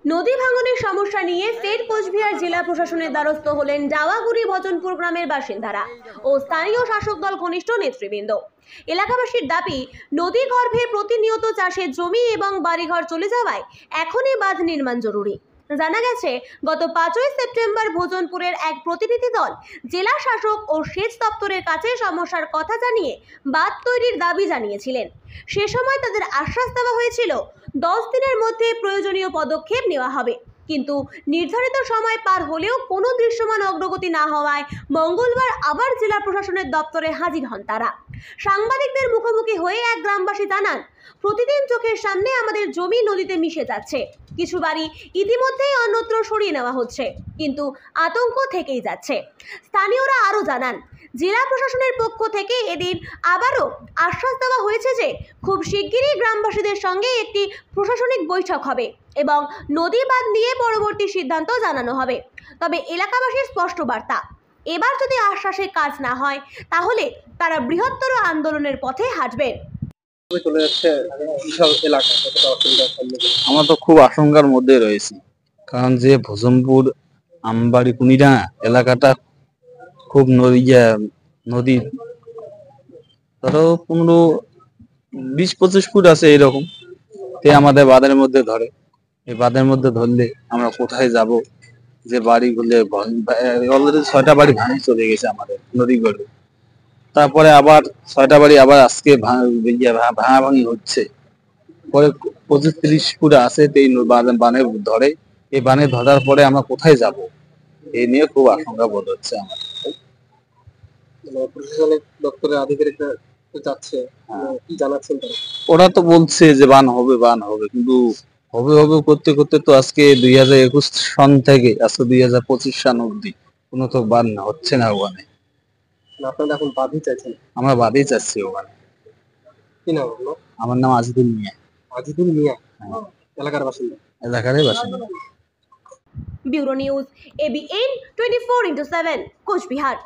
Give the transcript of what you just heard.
নদী ভাঙনের সমস্যা নিয়ে ফের কোচবিহার জেলা প্রশাসনের দ্বারস্থ হলেন জাওয়াগুড়ি ভজনপুর গ্রামের বাসিন্দারা ও স্থানীয় শাসক দল ঘনিষ্ঠ নেতৃবৃন্দ। এলাকাবাসীর দাবি, নদী গর্ভে প্রতিনিয়ত চাষের জমি এবং বাড়িঘর চলে যাওয়ায় এখনই বাঁধ নির্মাণ জরুরি। জানা গেছে, গত 5ই সেপ্টেম্বর ভোজনপুরের এক প্রতিনিধি দল জেলা শাসক ও সেচ দপ্তরের কাছে সমস্যার কথা জানিয়ে বাঁধ তৈরির দাবি জানিয়েছিলেন। সে সময় তাদের আশ্বাস দেওয়া হয়েছিল 10 দিনের মধ্যে প্রয়োজনীয় পদক্ষেপ নেওয়া হবে, কিন্তু নির্ধারিত সময় পার হলেও কোনো দৃশ্যমান অগ্রগতি না হওয়ায় মঙ্গলবার আবার জেলা প্রশাসনের দপ্তরে হাজির হন তারা। সাংবাদিকদের মুখোমুখি হয়ে এক গ্রামবাসী জানান, প্রতিদিন চোখের সামনে আমাদের জমি নদীতে মিশে যাচ্ছে। কিছু বাড়ি ইতিমধ্যেই অন্যত্র সরিয়ে নেওয়া হচ্ছে, কিন্তু আতঙ্ক থেকেই যাচ্ছে। স্থানীয়রা আরও জানান, জেলা প্রশাসনের পক্ষ থেকে এদিন আবারও আশ্বাস দেওয়া হয়েছে যে খুব শিগগিরই গ্রামবাসীদের সঙ্গে একটি প্রশাসনিক বৈঠক হবে এবং নদী বাঁধ নিয়ে পরবর্তী সিদ্ধান্ত জানানো হবে। তবে এলাকাবাসীর স্পষ্ট বার্তা, এবার যদি আশ্বাসে কাজ না হয় তাহলে তারা বৃহত্তর আন্দোলনের পথে হাঁটবেন। আমরা তো খুব আশঙ্কার মধ্যে রয়েছি, কারণ যে ভজনপুর আমবাড়ি কুনিডাঙ্গা এলাকাটা খুব নদী ধরো 15-20-25 ফুট আছে এরকম, আমাদের বাঁধের মধ্যে ধরে। এই বাঁধের মধ্যে ধরলে আমরা কোথায় যাব? যে বাড়িগুলো অলরেডি 6টা বাড়ি ভাঙি চলে গেছে আমাদের নদী গড়ে। তারপরে আবার 6টা বাড়ি আবার আজকে ভাঙাভাঙি হচ্ছে। পরে 25-30 ফুট আছে এই বানে ধরে। এই বানে ধরার পরে আমরা কোথায় যাব? এই নিয়ে খুব আশঙ্কা বোধ হচ্ছে আমার। প্রশাসনিক দপ্তরের আধিকারিকরা যাচ্ছে, কি জানাচ্ছেন তারা? ওরা তো বলছে যে বান হবে, কিন্তু হবে হবে করতে করতে তো আজকে 2021 সন থেকে আজকে 2025 সন অব্দি কোনো তো বান হচ্ছে না ওখানে। আপনারা এখন বাদই চাইছেন? আমরা বাদই চাচ্ছি ওখানে। কি নাম আপনার? আমার নাম আজিদুল মিয়া। আজিদুল মিয়া, এলাকার বাসিন্দা? এলাকারই বাসিন্দা। Bureau news, ABN 24/7, Cooch Behar.